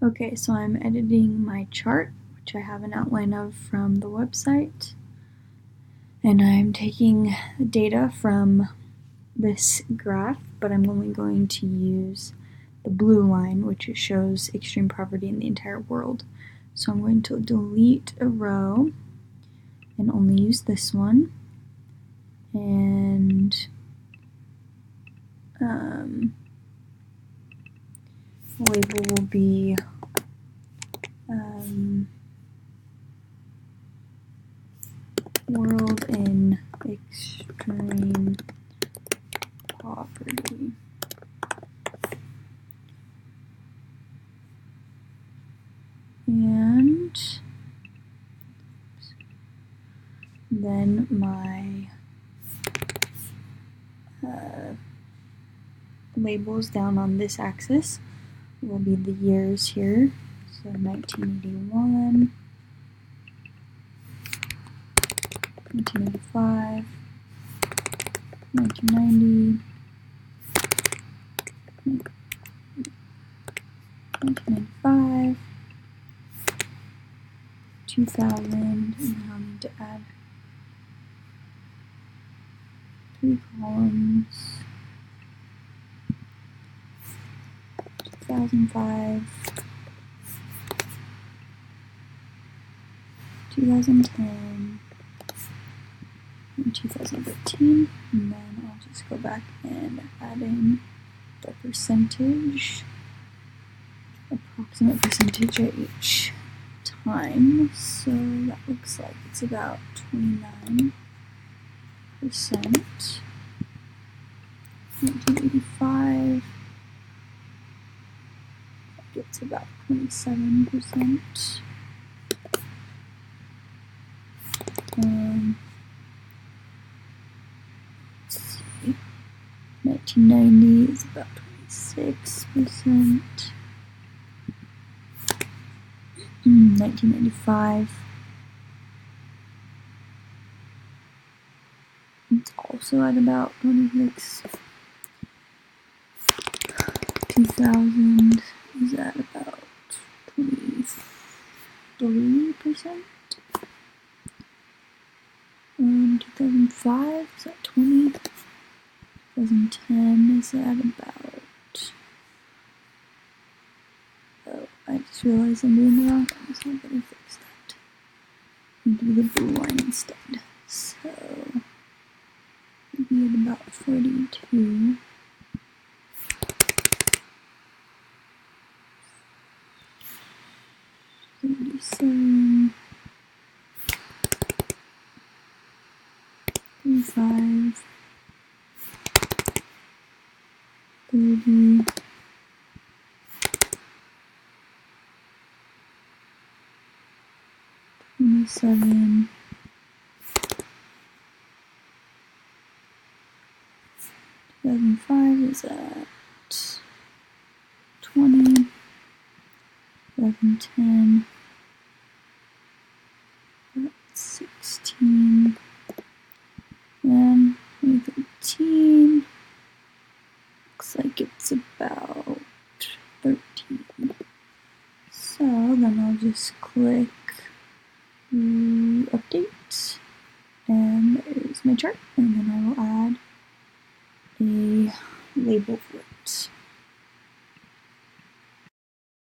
Okay, so I'm editing my chart, which I have an outline of from the website, and I'm taking data from this graph, but I'm only going to use the blue line, which shows extreme poverty in the entire world. So I'm going to delete a row and only use this one, and label will be world in extreme poverty. And then my labels down on this axis will be the years here. So 1981, 1985, 1990, 1995, 2000, and then I'll need to add 3 columns. 2005, 2010, and 2013, and then I'll just go back and add in the percentage, approximate percentage at each time. So that looks like it's about 29%. 1985, it's about 27%. 1990 is about 26%. 1995, it's also at about 26. 2000 is at about 23%. 2005 is at 20. 2010 is at about, oh, I just realized I'm doing the wrong thing, so I better fix that. I need to do the blue line instead. So, maybe at about 42. 37, 35, 30, 27, 2005 is at 20, 1110, 16, and 2013 looks like it's about 13. So then I'll just click update, and there's my chart, and then I will add a label for it.